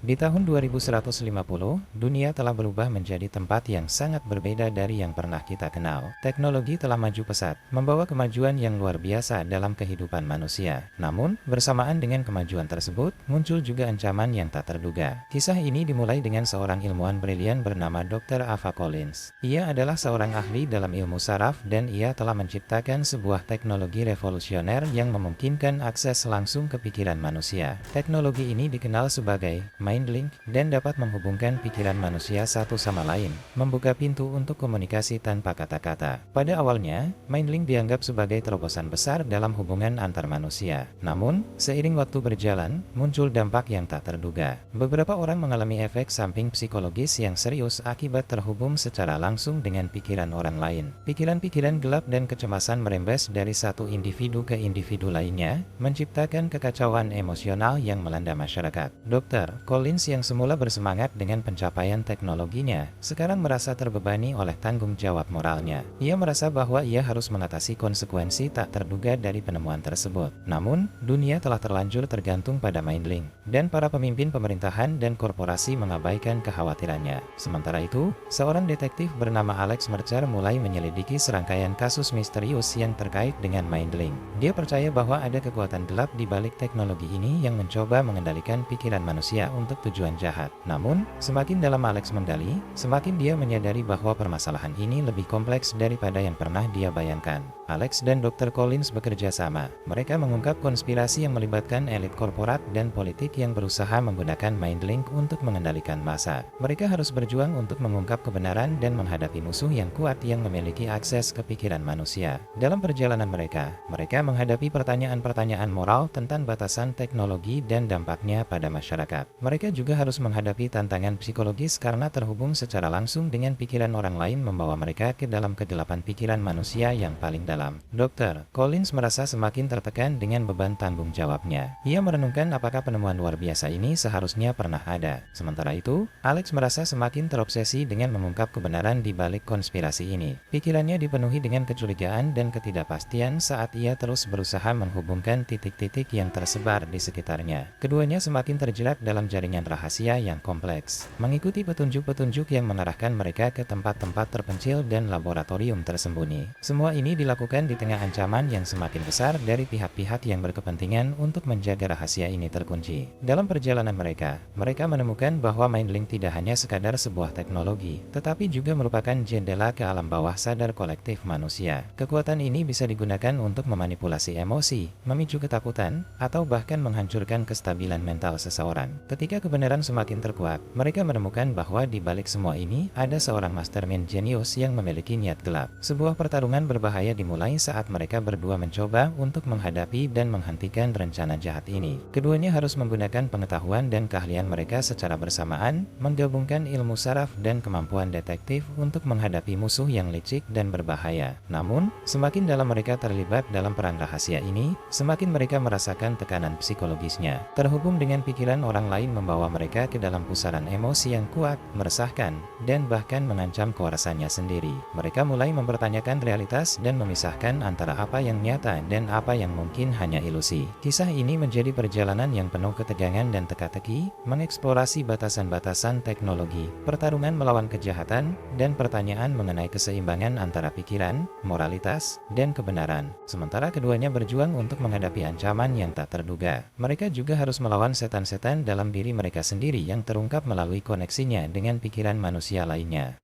Di tahun 2150, dunia telah berubah menjadi tempat yang sangat berbeda dari yang pernah kita kenal. Teknologi telah maju pesat, membawa kemajuan yang luar biasa dalam kehidupan manusia. Namun, bersamaan dengan kemajuan tersebut, muncul juga ancaman yang tak terduga. Kisah ini dimulai dengan seorang ilmuwan brilian bernama Dr. Ava Collins. Ia adalah seorang ahli dalam ilmu saraf dan ia telah menciptakan sebuah teknologi revolusioner yang memungkinkan akses langsung ke pikiran manusia. Teknologi ini dikenal sebagai MindLink dan dapat menghubungkan pikiran manusia satu sama lain, membuka pintu untuk komunikasi tanpa kata-kata. Pada awalnya, MindLink dianggap sebagai terobosan besar dalam hubungan antar manusia. Namun, seiring waktu berjalan, muncul dampak yang tak terduga. Beberapa orang mengalami efek samping psikologis yang serius akibat terhubung secara langsung dengan pikiran orang lain. Pikiran-pikiran gelap dan kecemasan merembes dari satu individu ke individu lainnya, menciptakan kekacauan emosional yang melanda masyarakat. Dr. Collins yang semula bersemangat dengan pencapaian teknologinya, sekarang merasa terbebani oleh tanggung jawab moralnya. Ia merasa bahwa ia harus mengatasi konsekuensi tak terduga dari penemuan tersebut. Namun, dunia telah terlanjur tergantung pada MindLink, dan para pemimpin pemerintahan dan korporasi mengabaikan kekhawatirannya. Sementara itu, seorang detektif bernama Alex Mercer mulai menyelidiki serangkaian kasus misterius yang terkait dengan MindLink. Dia percaya bahwa ada kekuatan gelap di balik teknologi ini yang mencoba mengendalikan pikiran manusia untuk tujuan jahat. Namun, semakin dalam Alex menggali, semakin dia menyadari bahwa permasalahan ini lebih kompleks daripada yang pernah dia bayangkan. Alex dan Dr. Collins bekerja sama. Mereka mengungkap konspirasi yang melibatkan elit korporat dan politik yang berusaha menggunakan MindLink untuk mengendalikan massa. Mereka harus berjuang untuk mengungkap kebenaran dan menghadapi musuh yang kuat yang memiliki akses ke pikiran manusia. Dalam perjalanan mereka menghadapi pertanyaan-pertanyaan moral tentang batasan teknologi dan dampaknya pada masyarakat. Mereka juga harus menghadapi tantangan psikologis karena terhubung secara langsung dengan pikiran orang lain membawa mereka ke dalam kegelapan pikiran manusia yang paling dalam. Dr. Collins merasa semakin tertekan dengan beban tanggung jawabnya. Ia merenungkan apakah penemuan luar biasa ini seharusnya pernah ada. Sementara itu, Alex merasa semakin terobsesi dengan mengungkap kebenaran di balik konspirasi ini. Pikirannya dipenuhi dengan kecurigaan dan ketidakpastian saat ia terus berusaha menghubungkan titik-titik yang tersebar di sekitarnya. Keduanya semakin terjerat dalam jaringan rahasia yang kompleks, mengikuti petunjuk-petunjuk yang mengarahkan mereka ke tempat-tempat terpencil dan laboratorium tersembunyi. Semua ini dilakukan di tengah ancaman yang semakin besar dari pihak-pihak yang berkepentingan untuk menjaga rahasia ini terkunci. Dalam perjalanan mereka menemukan bahwa MindLink tidak hanya sekadar sebuah teknologi, tetapi juga merupakan jendela ke alam bawah sadar kolektif manusia. Kekuatan ini bisa digunakan untuk memanipulasi emosi, memicu ketakutan, atau bahkan menghancurkan kestabilan mental seseorang. Ketika kebenaran semakin terkuak, mereka menemukan bahwa di balik semua ini ada seorang mastermind jenius yang memiliki niat gelap. Sebuah pertarungan berbahaya dimulai saat mereka berdua mencoba untuk menghadapi dan menghentikan rencana jahat ini. Keduanya harus menggunakan pengetahuan dan keahlian mereka secara bersamaan, menggabungkan ilmu saraf dan kemampuan detektif untuk menghadapi musuh yang licik dan berbahaya. Namun, semakin dalam mereka terlibat dalam perang rahasia ini, semakin mereka merasakan tekanan psikologisnya. Terhubung dengan pikiran orang lain membawa mereka ke dalam pusaran emosi yang kuat, meresahkan, dan bahkan mengancam kewarasannya sendiri. Mereka mulai mempertanyakan realitas dan memisahkan antara apa yang nyata dan apa yang mungkin hanya ilusi. Kisah ini menjadi perjalanan yang penuh ketegangan dan teka-teki, mengeksplorasi batasan-batasan teknologi, pertarungan melawan kejahatan, dan pertanyaan mengenai keseimbangan antara pikiran, moralitas, dan kebenaran. Sementara keduanya berjuang untuk menghadapi ancaman yang tak terduga. Mereka juga harus melawan setan-setan dalam diri mereka sendiri yang terungkap melalui koneksinya dengan pikiran manusia lainnya.